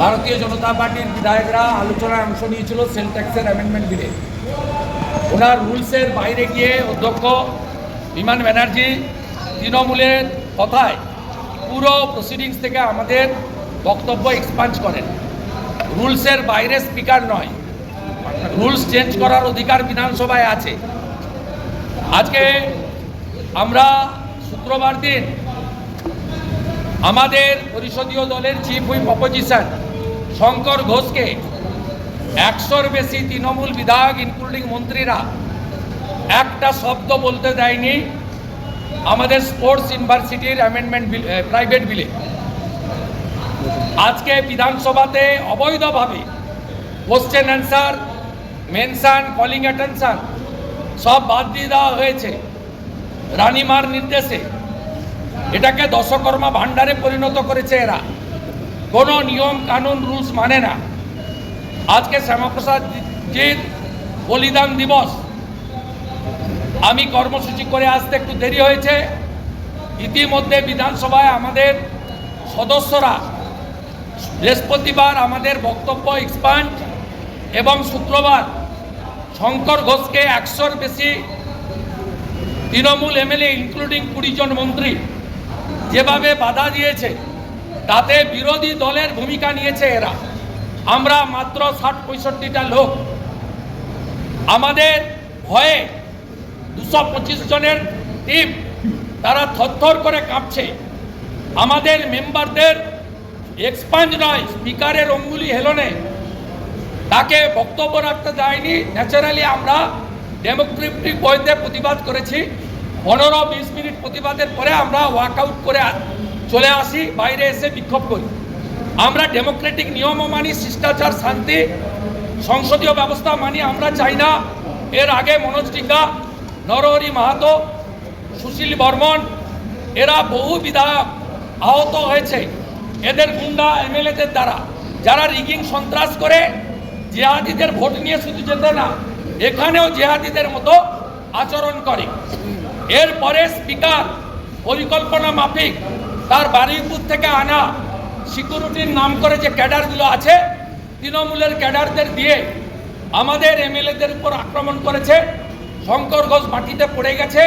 ভারতীয় জনতা পার্টির বিধায়করা আলোচনায় অংশ নিয়েছিল সেল ট্যাক্সের অ্যামেন্ডমেন্ট বিলে। ওনার রুলসের বাইরে গিয়ে অধ্যক্ষ বিমান ব্যানার্জি তৃণমূলের কথায় পুরো প্রসিডিংস থেকে আমাদের বক্তব্য এক্সপাঞ্জ করেন। রুলসের বাইরে স্পিকার নয়, রুলস চেঞ্জ করার অধিকার বিধানসভায় আছে। আজকে আমরা শুক্রবার দিন আমাদের পরিষদীয় দলের চিফ হুইপ অপোজিশন শঙ্কর ঘোষকে 100-র বেশি তৃণমূল বিধায়ক ইনক্লুডিং মন্ত্রীরা একটা শব্দ বলতে দেয়নি আমাদের স্পোর্টস ইউনিভার্সিটির অ্যামেন্ডমেন্ট বিল, প্রাইভেট বিলে। আজকে বিধানসভাতে অবৈধভাবে question answer, mention, calling attention সব বাদ দিয়ে দেওয়া হয়েছে রানিমার নির্দেশে। এটাকে দশকর্মা ভাণ্ডারে পরিণত করেছে এরা, কোনো নিয়ম কানুন রুলস মানে না। আজকে শ্যামাপ্রসাদ জির বলিদান দিবস, আমি কর্মসূচি করে আসতে একটু দেরি হয়েছে। ইতিমধ্যে বিধানসভায় আমাদের সদস্যরা বৃহস্পতিবার আমাদের বক্তব্য এক্সপান্ড এবং শুক্রবার শঙ্কর ঘোষকে 100-র বেশি তৃণমূল এমএলএ ইনক্লুডিং 20 জন মন্ত্রী যেভাবে বাধা দিয়েছে, তাতে বিরোধী দলের ভূমিকা নিয়েছে এরা। আমরা মাত্র 60-65টা লোক, আমাদের ভয়ে 225 জনের টিম, তারা থরথর করে কাঁপছে। আমাদের মেম্বারদের এক্সপাঞ্জ নয়, স্পিকারের অঙ্গুলি হেলনে তাকে বক্তব্য রাখতে দেয়নি। ন্যাচারালি আমরা ডেমোক্রেটিক ওয়েতে প্রতিবাদ করেছি। 15-20 মিনিট প্রতিবাদের পরে আমরা ওয়াকআউট করে চলে আসি, বাইরে এসে বিক্ষোভ করি। আমরা ডেমোক্রেটিক নিয়মও মানি, শিষ্টাচার, শান্তি, সংসদীয় ব্যবস্থা মানি। আমরা চাই না এর আগে মনোজ টিকা, নরহরি মাহাতো, সুশীল বর্মন, এরা বহু বিধায়ক আহত হয়েছে এদের গুন্ডা এমএলএদের দ্বারা, যারা রিগিং সন্ত্রাস করে জিহাদিদের ভোট নিয়ে শুধু যেতে না, এখানেও জিহাদিদের মতো আচরণ করে। এরপরে স্পিকার পরিকল্পনা মাফিক তার বারুইপুর থেকে আনা সিকিউরিটির নাম করে যে ক্যাডারগুলো আছে, তৃণমূলের ক্যাডারদের দিয়ে আমাদের এমএলএদের উপর আক্রমণ করেছে। শঙ্কর ঘোষ মাটিতে পড়ে গেছে।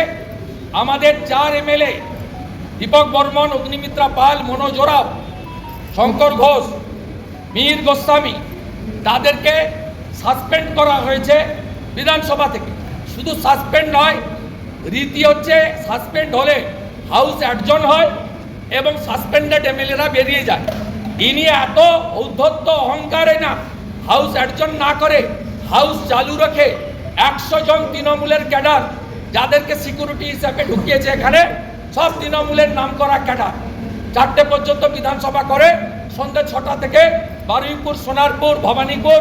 আমাদের 4 এমএলএ দীপক বর্মন, অগ্নিমিত্রা পাল, মনোজ ওরাও, শঙ্কর ঘোষ, মিহির গোস্বামী, তাদেরকে সাসপেন্ড করা হয়েছে বিধানসভা থেকে। শুধু সাসপেন্ড নয়, রীতি হচ্ছে সাসপেন্ড হলে হাউস অ্যাডজন হয় এবং সাসপেন্ডেড এমএলএরা বেরিয়ে যায়। ইনি এত ঔদ্ধত্য অহংকারে না হাউস অ্যাডজন না করে হাউস চালু রেখে 100 জন তৃণমূলের ক্যাডার যাদেরকে সিকিউরিটি হিসাবে ঢুকিয়েছে এখানে, সব তৃণমূলের নাম করা ক্যাডার 4টে পর্যন্ত বিধানসভা করে, সন্ধ্যে 6টা থেকে বারুইপুর, সোনারপুর, ভবানীপুর,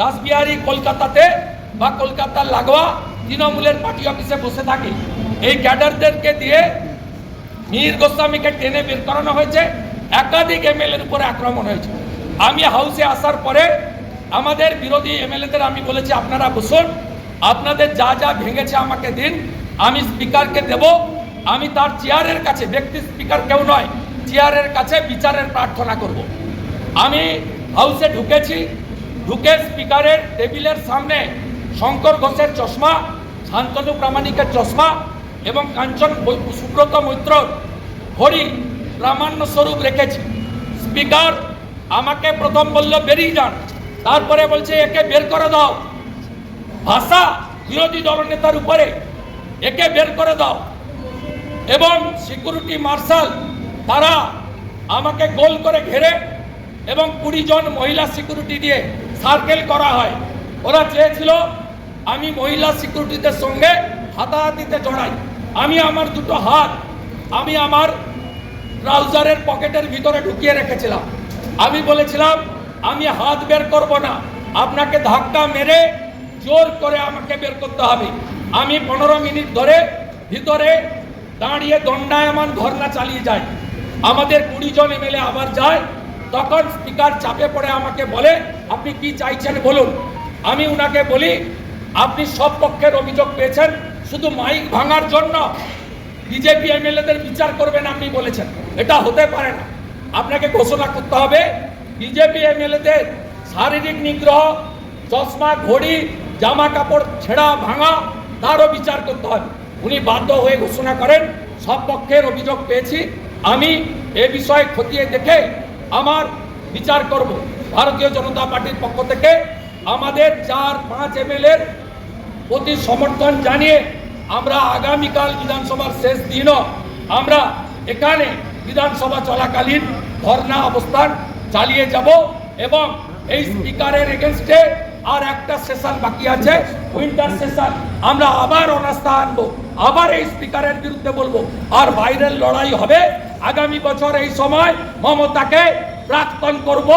রাসবিহারী, কলকাতাতে বা কলকাতার লাগোয়া তৃণমূলের পার্টি অফিসে বসে থাকে। এই ক্যাডারদেরকে দিয়ে মিহির গোস্বামীকে টেনে বের করানো হয়েছে। একাধিক এমএলএর উপরে আক্রমণ হয়েছে। আমি হাউসে আসার পরে আমাদের বিরোধী এমএলএদের আমি বলেছি, আপনারা বসুন, আপনাদের যা যা ভেঙেছে আমাকে দিন, আমি স্পিকারকে দেব। আমি তার চেয়ারের কাছে, ব্যক্তি স্পিকার কেউ নয়, চেয়ারের কাছে বিচারের প্রার্থনা করব। আমি হাউসে ঢুকেছি, ঢুকে স্পিকারের টেবিলের সামনে শঙ্কর ঘোষের চশমা, শান্তনু প্রামাণিকের চশমা এবং কাঞ্চন সুব্রত মৈত্রর ঘড়ি প্রামাণ্য স্বরূপ রেখেছি। স্পিকার আমাকে প্রথম বলল বেরিয়ে যান, তারপরে বলছে একে বের করে দাও। ভাষা বিরোধী দলনেতার উপরে, একে বের করে দাও। এবং সিকিউরিটি মার্শাল তারা আমাকে গোল করে ঘেরে এবং 20 জন মহিলা সিকিউরিটি দিয়ে সার্কেল করা হয়। ওরা চেয়েছিল আমি মহিলা সিকিউরিটিদের সঙ্গে হাতাহাতিতে জড়াই। আমি আমার দুটো হাত আমি আমার ট্রাউজারের পকেটের ভিতরে ঢুকিয়ে রেখেছিলাম। আমি বলেছিলাম আমি হাত বের করব না, আপনাকে ধাক্কা মেরে জোর করে আমাকে বের করতে হবে। আমি 15 মিনিট ধরে ভিতরে দাঁড়িয়ে দণ্ডায়মান ধর্ণা চালিয়ে যাই। আমাদের 20 জন এমএলএ আবার যায়। তখন স্পিকার চাপে পড়ে আমাকে বলে আপনি কি চাইছেন বলুন। আমি উনাকে বলি আপনি সব পক্ষের অভিযোগ পেয়েছেন, শুধু মাইক ভাঙার জন্য বিজেপি এমএলএদের বিচার করবেন আপনি বলেছেন, এটা হতে পারে না। আপনাকে ঘোষণা করতে হবে বিজেপি এমএলএদের শারীরিক নিগ্রহ, চশমা, ঘড়ি, জামা কাপড় ছেঁড়া ভাঙা, তারও বিচার করতে হবে। উনি বাধ্য হয়ে ঘোষণা করেন সব পক্ষের অভিযোগ পেয়েছি, আমি এ বিষয়ে খতিয়ে দেখে আমার বিচার করব। ভারতীয় জনতা পার্টির পক্ষ থেকে আমাদের 4-5 এমএলএর প্রতি সমর্থন জানিয়ে আমরা আগামীকাল বিধানসভার শেষ দিনও আমরা এখানে বিধানসভা চলাকালীন ধর্ণা অবস্থান চালিয়ে যাব এবং এই স্পিকারের এগেনস্টে আর একটা সেশন বাকি আছে, উইন্টার সেশন, আমরা আবার অনাস্থা আনবো, আবার এই স্পিকারের বিরুদ্ধে বলবো, আর বাইরের লড়াই হবে। আগামী বছর এই সময় মমতাকে প্রাক্তন করব।